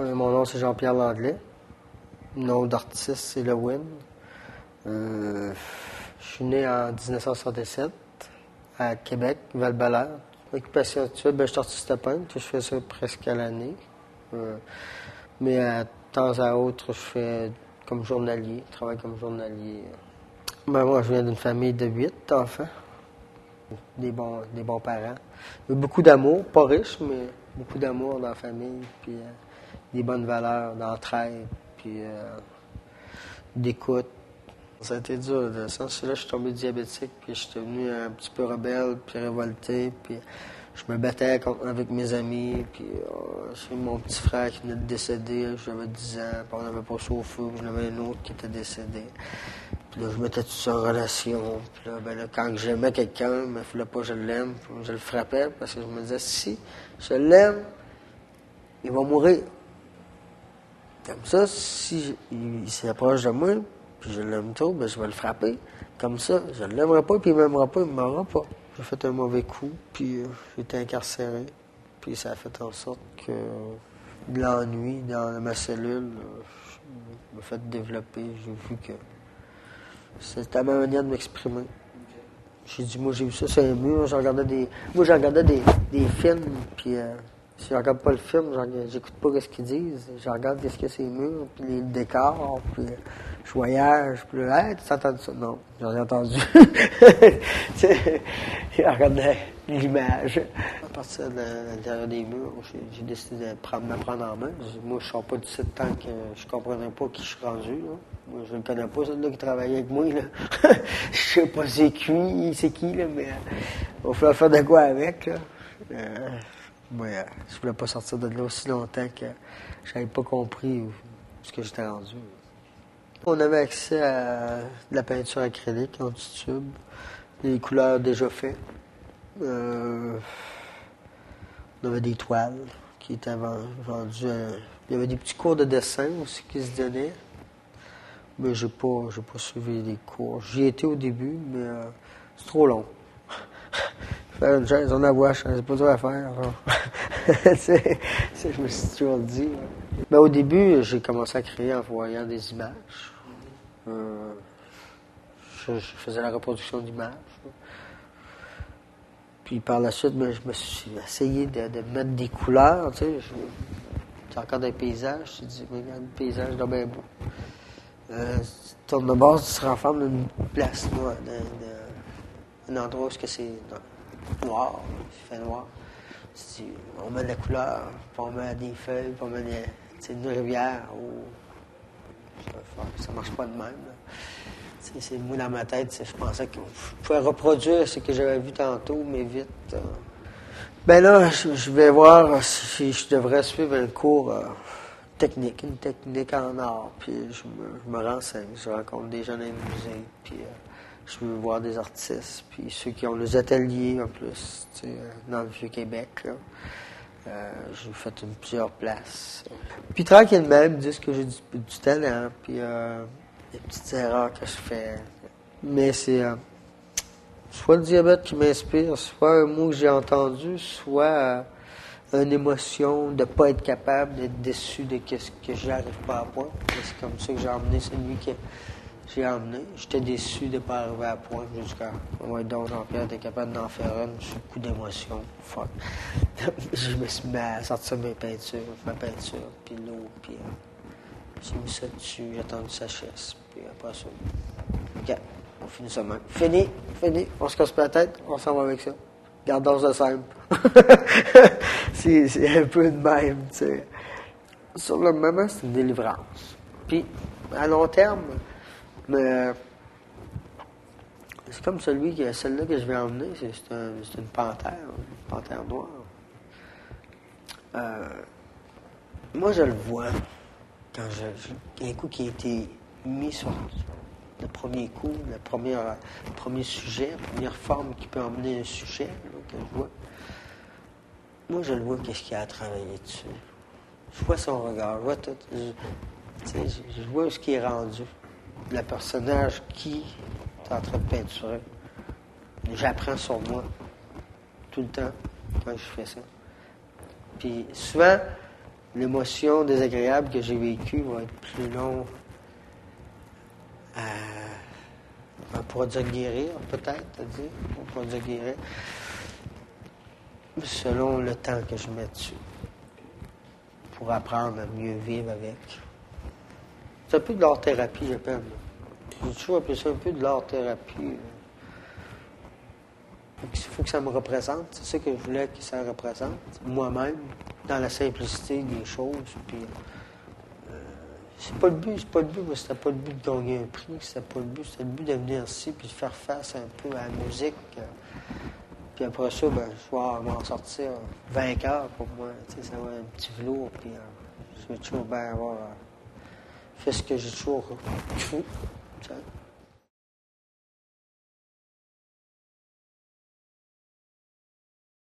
Mon nom, c'est Jean-Pierre Langlais. Le nom d'artiste, c'est Lewin. Je suis né en 1967 à Québec, Val-Belair. Occupation actuelle, je suis artiste peintre. Je fais ça presque à l'année. Mais de temps à autre, je fais comme journalier, je travaille comme journalier. Moi, je viens d'une famille de 8 enfants. Des bons parents. Beaucoup d'amour, pas riche, mais beaucoup d'amour dans la famille. Puis des bonnes valeurs d'entraide, puis d'écoute. Ça a été dur. Dans ce sens-là, je suis tombé diabétique, puis je suis devenu un petit peu rebelle, puis révolté, puis je me battais avec mes amis, puis j'ai mon petit frère qui venait de décéder, j'avais 10 ans, puis on n'avait pas chauffé, puis j'en avais un autre qui était décédé. Puis là, je mettais tout ça en relation, puis là, quand j'aimais quelqu'un, il ne fallait pas que je l'aime, puis je le frappais, parce que je me disais, si je l'aime, il va mourir. Comme ça, si il s'approche de moi, puis je l'aime trop, je vais le frapper. Comme ça, je ne l'aimerai pas, puis il ne m'aimera pas, il ne m'aimera pas. J'ai fait un mauvais coup, puis j'ai été incarcéré. Puis ça a fait en sorte que de l'ennui dans ma cellule m'a fait développer. J'ai vu que c'était ma manière de m'exprimer. J'ai dit, moi j'ai vu ça sur un mur, j'ai regardé des films, puis si je regarde pas le film, j'écoute pas ce qu'ils disent. Je regarde ce qu'il y a sur les murs, puis les décors, puis je voyage, puis là, hey, tu as entendu ça? Non, j'ai rien entendu. Je regardais l'image. À partir de l'intérieur des murs, j'ai décidé de me prendre en main. Moi, je ne sors pas du site tant que je comprenais pas qui je suis rendu. Là. Moi, je ne le connais pas, celui-là qui travaillait avec moi. Là. Je sais pas c'est qui, là, mais il va falloir faire de quoi avec. Là. Je voulais pas sortir de là aussi longtemps que je n'avais pas compris ce que j'étais rendu. On avait accès à de la peinture acrylique en tube, des couleurs déjà faites. On avait des toiles qui étaient vendues. Il y avait des petits cours de dessin aussi qui se donnaient. Mais j'ai pas suivi les cours. J'y étais au début, mais c'est trop long. Faire une chaise, on a voix, c'est pas dur à faire. Je me suis toujours dit. Ben, au début, j'ai commencé à créer en voyant des images. Je faisais la reproduction d'images. Puis par la suite, je me suis essayé de mettre des couleurs. Tu sais, j'ai encore des paysages. Je me suis dit, regarde, le paysage là bien beau. Tu tournes de base, tu te renfermes dans une place noire, un endroit où c'est noir, il fait noir. On met de la couleur, puis on met des feuilles, puis on met une rivière. Ça marche pas de même. C'est moi dans ma tête, je pensais que je pouvais reproduire ce que j'avais vu tantôt, mais vite. Ben là, je vais voir si je devrais suivre un cours technique, une technique en art, puis je me renseigne, je rencontre des gens dans les musées, puis je veux voir des artistes, puis ceux qui ont les ateliers en plus, tu sais, dans le Vieux-Québec, là. J'ai fait plusieurs places. Puis tranquillement, ils me disent que j'ai du talent, puis des petites erreurs que je fais. Mais c'est soit le diabète qui m'inspire, soit un mot que j'ai entendu, soit une émotion de ne pas être capable, d'être déçu de ce que je n'arrive pas à point. C'est comme ça que j'ai emmené celui que j'ai emmené. J'étais déçu de ne pas arriver à point jusqu'à donc Jean-Pierre était capable d'en faire une sur le coup d'émotion. Fuck. Je me suis mis à sortir ma peinture, puis l'eau, puis j'ai mis ça dessus, j'ai attendu sa chaise, puis après ça. OK, on finit ça même. Fini, on se casse pas la tête, on s'en va avec ça. Gardons ça simple. c'est un peu de même, tu sais. Sur le moment, c'est une délivrance. Puis, à long terme, mais c'est comme celle-là que je vais emmener, c'est une panthère noire. Moi, je le vois quand un coup qui a été mis sur le premier coup, le premier sujet, la première forme qui peut emmener un sujet, là, que je vois. Moi, je le vois, qu'est-ce qu'il y a à travailler dessus. Je vois son regard, je vois tout. Je vois ce qui est rendu. Le personnage qui est en train de peinturer. J'apprends sur moi tout le temps quand je fais ça. Puis souvent, l'émotion désagréable que j'ai vécue va être plus long on pourra dire guérir, peut-être, on pourra dire guérir, selon le temps que je mets dessus, pour apprendre à mieux vivre avec. C'est un peu de l'art-thérapie, j'appelle. J'ai toujours appelé ça un peu de l'art-thérapie. Il faut que ça me représente, c'est ça que je voulais que ça représente, moi-même, dans la simplicité des choses, puis... C'est pas le but, moi, c'était pas le but de gagner un prix, c'était pas le but, c'était le but de venir ici puis de faire face un peu à la musique. Puis après ça, ben, je vais m'en sortir vainqueur pour moi, tu sais, ça va un petit velours, puis je vais toujours bien avoir fait ce que j'ai toujours cru, tu sais.